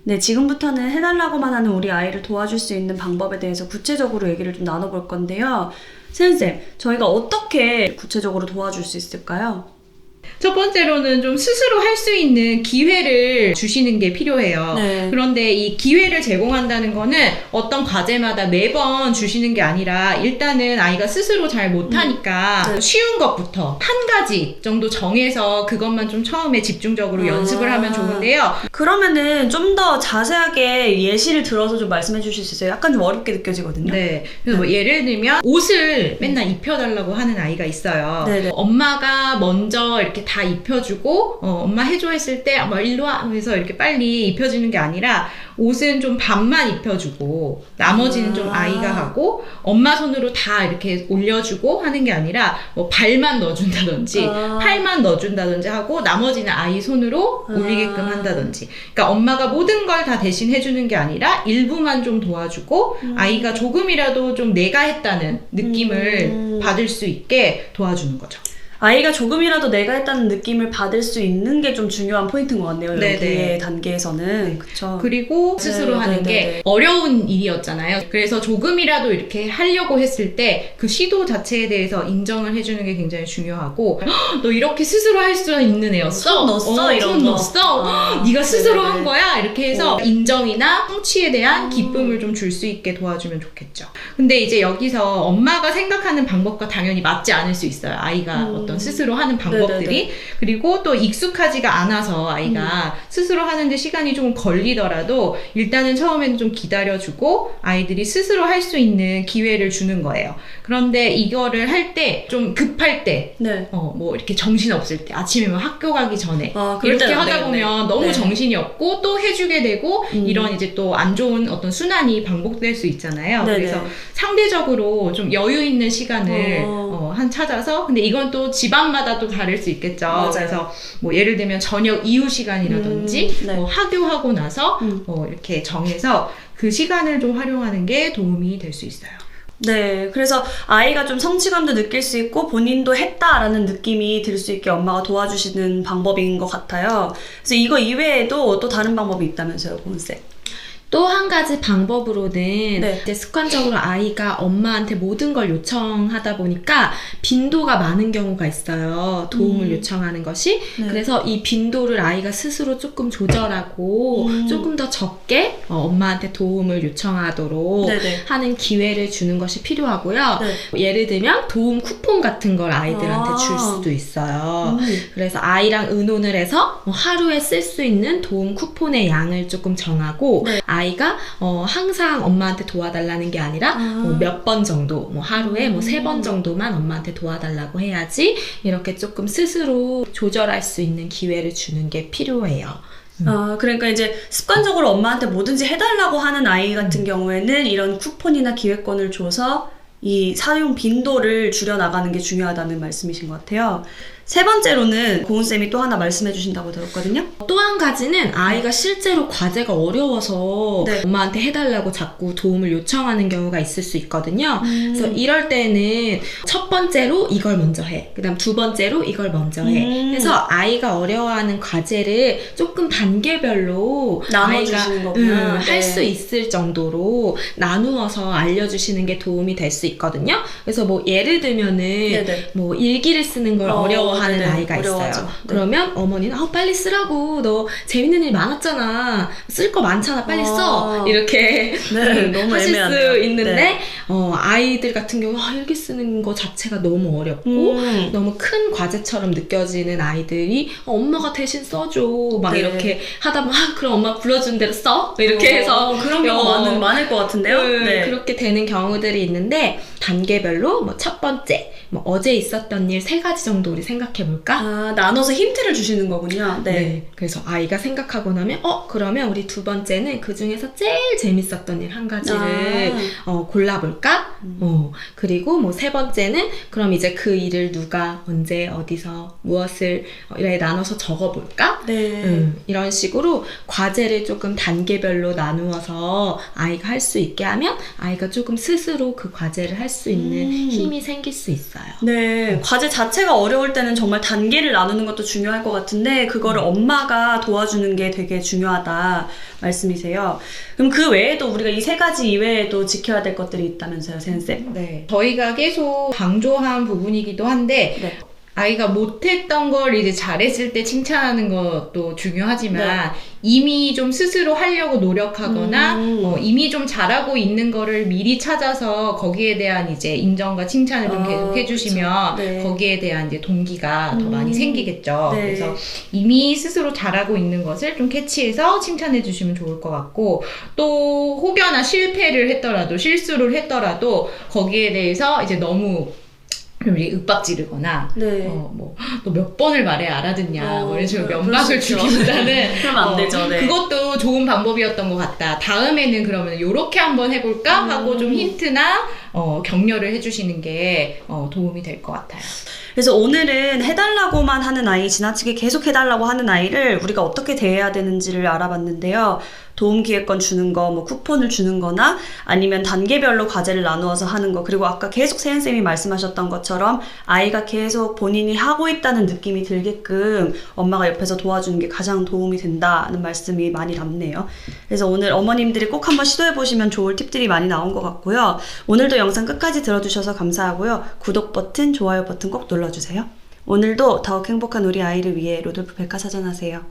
네, 지금부터는 해달라고만 하는 우리 아이를 도와줄 수 있는 방법에 대해서 구체적으로 얘기를 좀 나눠볼 건데요. 선생님, 저희가 어떻게 구체적으로 도와줄 수 있을까요? 첫 번째로는 좀 스스로 할 수 있는 기회를 주시는 게 필요해요. 네. 그런데 이 기회를 제공한다는 거는 어떤 과제마다 매번 주시는 게 아니라 일단은 아이가 스스로 잘 못하니까 네. 쉬운 것부터 한 가지 정도 정해서 그것만 좀 처음에 집중적으로 연습을 하면 좋은데요. 그러면은 좀 더 자세하게 예시를 들어서 좀 말씀해 주실 수 있어요? 약간 좀 어렵게 느껴지거든요. 네. 그래서 뭐 예를 들면 옷을 맨날 입혀달라고 하는 아이가 있어요. 네네. 엄마가 먼저 이렇게 다 입혀주고 엄마 해줘 했을 때 일로 와 하면서 이렇게 빨리 입혀주는 게 아니라 옷은 좀 반만 입혀주고 나머지는 좀 아이가 하고 엄마 손으로 다 이렇게 올려주고 하는 게 아니라 뭐 발만 넣어준다든지 팔만 넣어준다든지 하고 나머지는 아이 손으로 올리게끔 한다든지. 그러니까 엄마가 모든 걸 다 대신 해주는 게 아니라 일부만 좀 도와주고 아이가 조금이라도 좀 내가 했다는 느낌을 받을 수 있게 도와주는 거죠. 아이가 조금이라도 내가 했다는 느낌을 받을 수 있는 게 좀 중요한 포인트인 것 같네요. 네네. 여기의 단계에서는. 그쵸. 그리고 스스로 하는 게 어려운 일이었잖아요. 그래서 조금이라도 이렇게 하려고 했을 때 그 시도 자체에 대해서 인정을 해주는 게 굉장히 중요하고 너 이렇게 스스로 할 수 있는 애였어? 손 넣었어? 이런 손 거. 넣었어? 네가 스스로 네네네. 한 거야? 이렇게 해서 인정이나 성취에 대한 기쁨을 좀 줄 수 있게 도와주면 좋겠죠. 근데 이제 여기서 엄마가 생각하는 방법과 당연히 맞지 않을 수 있어요. 아이가 어떤 스스로 하는 방법들이. 네네네. 그리고 또 익숙하지가 않아서 아이가 스스로 하는데 시간이 조금 걸리더라도 일단은 처음에는 좀 기다려주고 아이들이 스스로 할 수 있는 기회를 주는 거예요. 그런데 이거를 할 때 좀 급할 때 네. 뭐 이렇게 정신 없을 때 아침에 뭐 학교 가기 전에 그럴 이렇게 때는 안 하다 되겠네. 보면 너무 네. 정신이 없고 또 해주게 되고 이런 이제 또 안 좋은 어떤 순환이 반복될 수 있잖아요. 네네. 그래서 상대적으로 좀 여유 있는 시간을 찾아서 근데 이건 또 집안마다 또 다를 수 있겠죠. 맞아요. 그래서 뭐 예를 들면 저녁 이후 시간이라든지 네. 뭐 학교하고 나서 이렇게 정해서 그 시간을 좀 활용하는 게 도움이 될 수 있어요. 네, 그래서 아이가 좀 성취감도 느낄 수 있고 본인도 했다라는 느낌이 들 수 있게 엄마가 도와주시는 방법인 것 같아요. 그래서 이거 이외에도 또 다른 방법이 있다면서요, 고은쌤? 또 한 가지 방법으로는 네. 이제 습관적으로 아이가 엄마한테 모든 걸 요청하다 보니까 빈도가 많은 경우가 있어요. 도움을 요청하는 것이. 네. 그래서 이 빈도를 아이가 스스로 조금 조절하고 조금 더 적게 엄마한테 도움을 요청하도록 네네. 하는 기회를 주는 것이 필요하고요. 네. 예를 들면 도움 쿠폰 같은 걸 아이들한테 줄 수도 있어요. 그래서 아이랑 의논을 해서 하루에 쓸 수 있는 도움 쿠폰의 양을 조금 정하고 네. 아이가 항상 엄마한테 도와달라는 게 아니라 몇 번 정도, 하루에 3번 정도만 엄마한테 도와달라고 해야지 이렇게 조금 스스로 조절할 수 있는 기회를 주는 게 필요해요. 그러니까 이제 습관적으로 엄마한테 뭐든지 해달라고 하는 아이 같은 경우에는 이런 쿠폰이나 기회권을 줘서 이 사용 빈도를 줄여나가는 게 중요하다는 말씀이신 것 같아요. 세 번째로는 고은쌤이 또 하나 말씀해 주신다고 들었거든요. 또 한 가지는 아이가 실제로 과제가 어려워서 네. 엄마한테 해달라고 자꾸 도움을 요청하는 경우가 있을 수 있거든요. 그래서 이럴 때는 첫 번째로 이걸 먼저 해. 그 다음 두 번째로 이걸 먼저 해. 그래서 아이가 어려워하는 과제를 조금 단계별로 나눠주시는 거구나. 네. 할 수 있을 정도로 나누어서 알려주시는 게 도움이 될 수 있거든요. 그래서 뭐 예를 들면은 네네. 뭐 일기를 쓰는 걸 어려워하는 네네. 아이가 어려워하죠. 있어요. 네. 그러면 어머니는 빨리 쓰라고. 너 재밌는 일 많았잖아. 쓸 거 많잖아. 빨리 써. 이렇게 네, 너무 하실 애매하네요. 수 있는데 네. 아이들 같은 경우 일기 쓰는 거 자체가 너무 어렵고 너무 큰 과제처럼 느껴지는 아이들이 엄마가 대신 써줘. 막 네. 이렇게 하다 보면 그럼 엄마 불러준 대로 써. 이렇게 해서 그런 경우 많을 것 같은데요. 네. 그렇게 되는 경우들이 있는데 단계별로 첫 번째 어제 있었던 일 3가지 정도 우리 생각해 볼까? 나눠서 힌트를 주시는 거군요. 네. 그래서 아이가 생각하고 나면 그러면 우리 두 번째는 그 중에서 제일 재밌었던 일 한 가지를 골라볼까? 그리고 세 번째는 그럼 이제 그 일을 누가 언제 어디서 무엇을 이렇게 나눠서 적어볼까? 네. 이런 식으로 과제를 조금 단계별로 나누어서 아이가 할 수 있게 하면 아이가 조금 스스로 그 과제를 할 수 있는 힘이 생길 수 있어요. 네. 과제 자체가 어려울 때는 정말 단계를 나누는 것도 중요할 것 같은데 그거를 엄마가 도와주는 게 되게 중요하다 말씀이세요. 그럼 그 외에도 우리가 이 세 가지 이외에도 지켜야 될 것들이 있다면서요, 센쌤? 네. 저희가 계속 강조한 부분이기도 한데 네. 아이가 못했던 걸 이제 잘했을 때 칭찬하는 것도 중요하지만 이미 좀 스스로 하려고 노력하거나 이미 좀 잘하고 있는 거를 미리 찾아서 거기에 대한 이제 인정과 칭찬을 좀 계속 해주시면 네. 거기에 대한 이제 동기가 더 많이 생기겠죠. 네. 그래서 이미 스스로 잘하고 있는 것을 좀 캐치해서 칭찬해 주시면 좋을 것 같고 또 혹여나 실패를 했더라도 실수를 했더라도 거기에 대해서 이제 너무 좀 윽박 지르거나 네. 뭐 너 몇 번을 말해야 알아듣냐 뭐 이런 식으로 그럴 면박을 수 있죠. 주기보다는 그러면 안 되죠. 네. 그것도 좋은 방법이었던 것 같다. 다음에는 그러면 요렇게 한번 해볼까 하고 좀 힌트나 격려를 해주시는 게 도움이 될 것 같아요. 그래서 오늘은 해달라고만 하는 아이, 지나치게 계속 해달라고 하는 아이를 우리가 어떻게 대해야 되는지를 알아봤는데요. 도움기획권 주는 거, 뭐 쿠폰을 주는 거나 아니면 단계별로 과제를 나누어서 하는 거, 그리고 아까 계속 세은쌤이 말씀하셨던 것처럼 아이가 계속 본인이 하고 있다는 느낌이 들게끔 엄마가 옆에서 도와주는 게 가장 도움이 된다는 말씀이 많이 남네요. 그래서 오늘 어머님들이 꼭 한번 시도해보시면 좋을 팁들이 많이 나온 것 같고요. 오늘도 영상 끝까지 들어주셔서 감사하고요. 구독 버튼, 좋아요 버튼 꼭 눌러주세요. 오늘도 더욱 행복한 우리 아이를 위해 로돌프 백과사전 하세요.